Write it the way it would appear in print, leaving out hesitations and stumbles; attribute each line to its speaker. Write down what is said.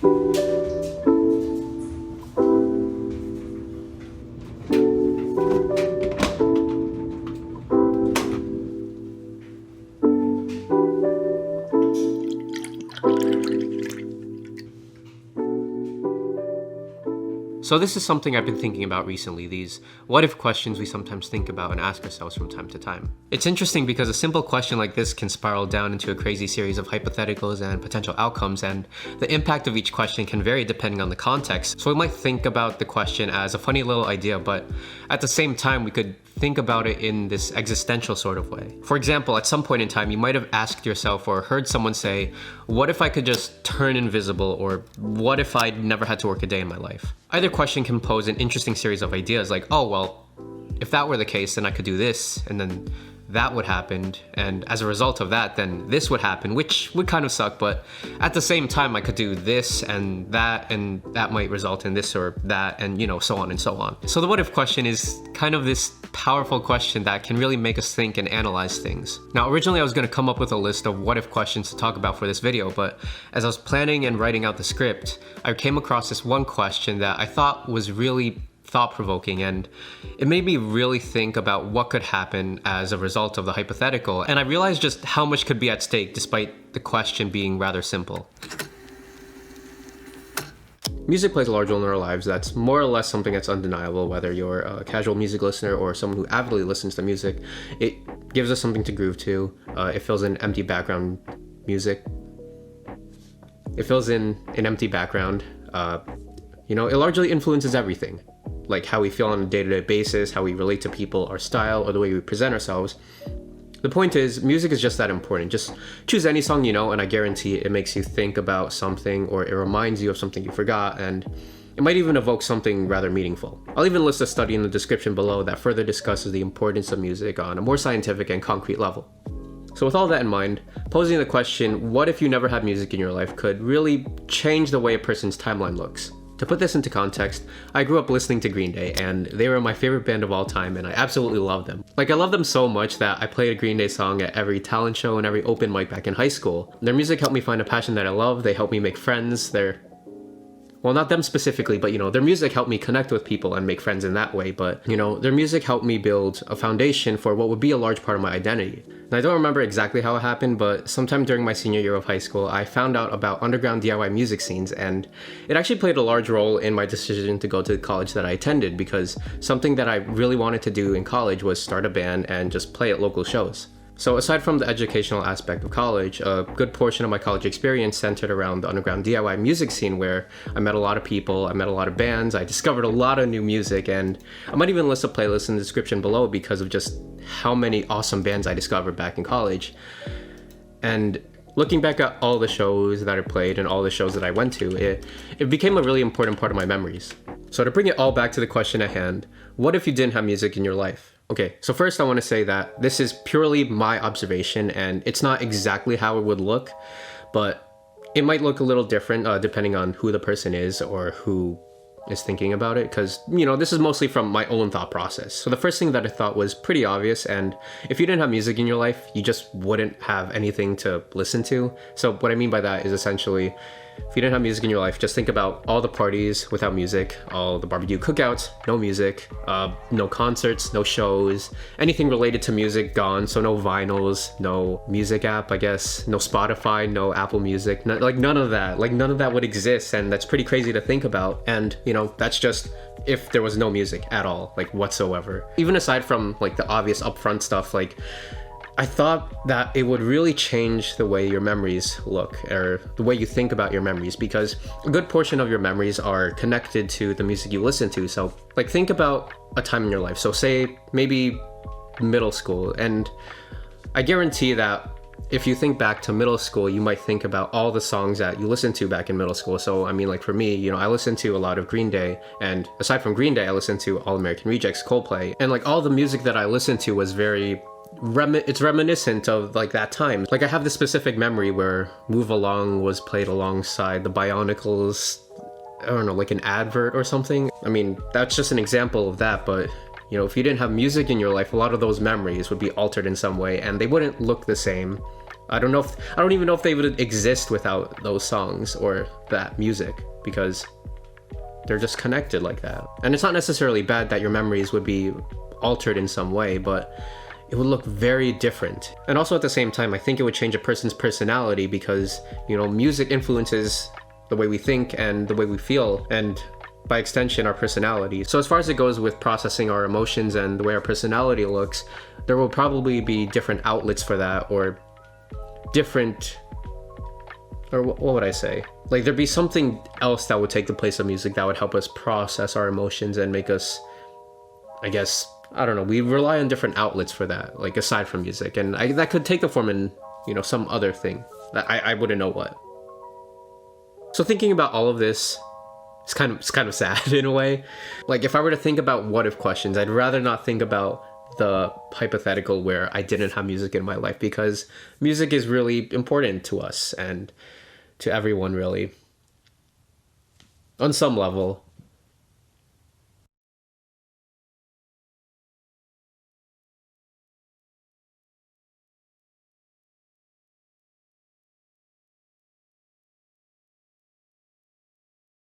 Speaker 1: So this is something I've been thinking about recently, these what-if questions we sometimes think about and ask ourselves from time to time. It's interesting because a simple question like this can spiral down into a crazy series of hypotheticals and potential outcomes, and the impact of each question can vary depending on the context. So we might think about the question as a funny little idea, but at the same time we could think about it in this existential sort of way. For example, at some point in time, you might have asked yourself or heard someone say, what if I could just turn invisible, or what if I never had to work a day in my life? Either question can pose an interesting series of ideas like, oh, well, if that were the case, then I could do this, and then that would happen, and as a result of that, then this would happen, which would kind of suck, but at the same time, I could do this and that might result in this or that, and so on and so on. So the what if question is kind of this powerful question that can really make us think and analyze things. Now, originally I was going to come up with a list of what if questions to talk about for this video, but as I was planning and writing out the script, I came across this one question that I thought was really thought-provoking, and it made me really think about what could happen as a result of the hypothetical, and I realized just how much could be at stake despite the question being rather simple. Music plays a large role in our lives. That's more or less something that's undeniable, whether you're a casual music listener or someone who avidly listens to music. It gives us something to groove to. It fills in empty background music. It fills in an empty background. It largely influences everything, like how we feel on a day-to-day basis, how we relate to people, our style, or the way we present ourselves. The point is, music is just that important. Just choose any song and I guarantee it makes you think about something, or it reminds you of something you forgot, and it might even evoke something rather meaningful. I'll even list a study in the description below that further discusses the importance of music on a more scientific and concrete level. So with all that in mind, posing the question, what if you never had music in your life, could really change the way a person's timeline looks. To put this into context, I grew up listening to Green Day, and they were my favorite band of all time, and I absolutely love them. I love them so much that I played a Green Day song at every talent show and every open mic back in high school. Their music helped me find a passion that I love. They helped me make friends. Well, not them specifically, but their music helped me connect with people and make friends in that way. But their music helped me build a foundation for what would be a large part of my identity. And I don't remember exactly how it happened, but sometime during my senior year of high school, I found out about underground DIY music scenes, and it actually played a large role in my decision to go to the college that I attended, because something that I really wanted to do in college was start a band and just play at local shows. So aside from the educational aspect of college, a good portion of my college experience centered around the underground DIY music scene, where I met a lot of people, I met a lot of bands, I discovered a lot of new music, and I might even list a playlist in the description below because of just how many awesome bands I discovered back in college. And looking back at all the shows that I played and all the shows that I went to, it became a really important part of my memories. So to bring it all back to the question at hand, what if you didn't have music in your life? Okay, so first I want to say that this is purely my observation, and it's not exactly how it would look, but it might look a little different depending on who the person is or who is thinking about it, because this is mostly from my own thought process. So the first thing that I thought was pretty obvious, and if you didn't have music in your life, you just wouldn't have anything to listen to. So what I mean by that is essentially, if you didn't have music in your life, just think about all the parties without music, all the barbecue cookouts, no music, no concerts, no shows, anything related to music gone. So no vinyls, no music app, I guess, no Spotify, no Apple Music, none of that. None of that would exist, and that's pretty crazy to think about. And that's just if there was no music at all, whatsoever. Even aside from the obvious upfront stuff, I thought that it would really change the way your memories look, or the way you think about your memories, because a good portion of your memories are connected to the music you listen to. So think about a time in your life. So say maybe middle school, and I guarantee that if you think back to middle school, you might think about all the songs that you listened to back in middle school. So for me, I listened to a lot of Green Day, and aside from Green Day, I listened to All American Rejects, Coldplay, and all the music that I listened to was very it's reminiscent of that time. I have this specific memory where Move Along was played alongside the Bionicles, I don't know, an advert or something. That's just an example of that, but if you didn't have music in your life, a lot of those memories would be altered in some way, and they wouldn't look the same. I don't even know if they would exist without those songs or that music, because they're just connected like that. And it's not necessarily bad that your memories would be altered in some way, but it would look very different. And also at the same time, I think it would change a person's personality, because, you know, music influences the way we think and the way we feel, and by extension, our personality. So as far as it goes with processing our emotions and the way our personality looks, there will probably be different outlets for that, or what would I say? Like, there'd be something else that would take the place of music that would help us process our emotions and make us, I guess, I don't know, we rely on different outlets for that, like aside from music. And that could take the form in, you know, some other thing that I wouldn't know what. So thinking about all of this, it's kind of sad in a way. Like, if I were to think about what if questions, I'd rather not think about the hypothetical where I didn't have music in my life, because music is really important to us and to everyone, really, on some level.